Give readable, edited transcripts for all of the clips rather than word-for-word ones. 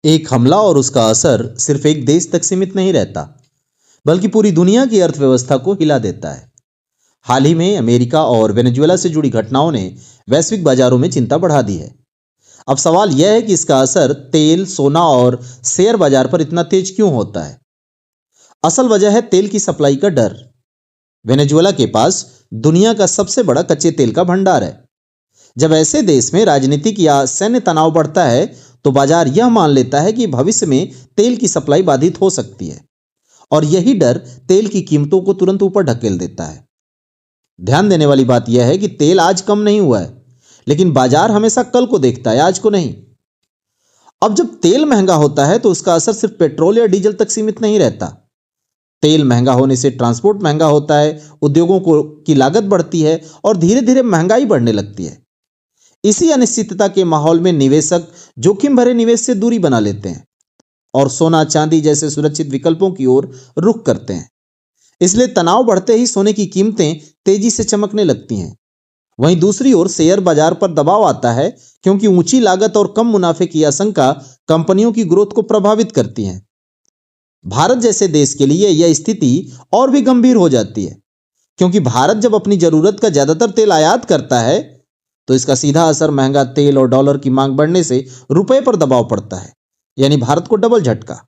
एक हमला और उसका असर सिर्फ एक देश तक सीमित नहीं रहता, बल्कि पूरी दुनिया की अर्थव्यवस्था को हिला देता है। हाल ही में अमेरिका और वेनेजुएला से जुड़ी घटनाओं ने वैश्विक बाजारों में चिंता बढ़ा दी है। अब सवाल यह है कि इसका असर तेल, सोना और शेयर बाजार पर इतना तेज क्यों होता है। असल वजह है तेल की सप्लाई का डर। वेनेजुएला के पास दुनिया का सबसे बड़ा कच्चे तेल का भंडार है। जब ऐसे देश में राजनीतिक या सैन्य तनाव बढ़ता है, तो बाजार यह मान लेता है कि भविष्य में तेल की सप्लाई बाधित हो सकती है, और यही डर तेल की कीमतों को तुरंत ऊपर ढकेल देता है। ध्यान देने वाली बात यह है कि तेल आज कम नहीं हुआ है, लेकिन बाजार हमेशा कल को देखता है, आज को नहीं। अब जब तेल महंगा होता है, तो उसका असर सिर्फ पेट्रोल या डीजल तक सीमित नहीं रहता। तेल महंगा होने से ट्रांसपोर्ट महंगा होता है, उद्योगों को की लागत बढ़ती है और धीरे धीरे महंगाई बढ़ने लगती है। इसी अनिश्चितता के माहौल में निवेशक जोखिम भरे निवेश से दूरी बना लेते हैं और सोना चांदी जैसे सुरक्षित विकल्पों की ओर रुख करते हैं। इसलिए तनाव बढ़ते ही सोने की कीमतें तेजी से चमकने लगती हैं। वहीं दूसरी ओर शेयर बाजार पर दबाव आता है, क्योंकि ऊंची लागत और कम मुनाफे की आशंका कंपनियों की ग्रोथ को प्रभावित करती है। भारत जैसे देश के लिए यह स्थिति और भी गंभीर हो जाती है, क्योंकि भारत जब अपनी जरूरत का ज्यादातर तेल आयात करता है, तो इसका सीधा असर महंगा तेल और डॉलर की मांग बढ़ने से रुपए पर दबाव पड़ता है, यानी भारत को डबल झटका।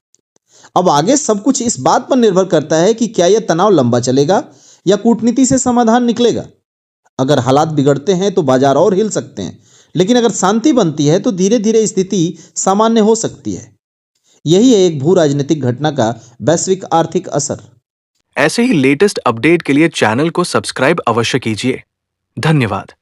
अब आगे सब कुछ इस बात पर निर्भर करता है कि क्या यह तनाव लंबा चलेगा या कूटनीति से समाधान निकलेगा। अगर हालात बिगड़ते हैं तो बाजार और हिल सकते हैं, लेकिन अगर शांति बनती है तो धीरे धीरे स्थिति सामान्य हो सकती है। यही है एक भू राजनीतिक घटना का वैश्विक आर्थिक असर। ऐसे ही लेटेस्ट अपडेट के लिए चैनल को सब्सक्राइब अवश्य कीजिए। धन्यवाद।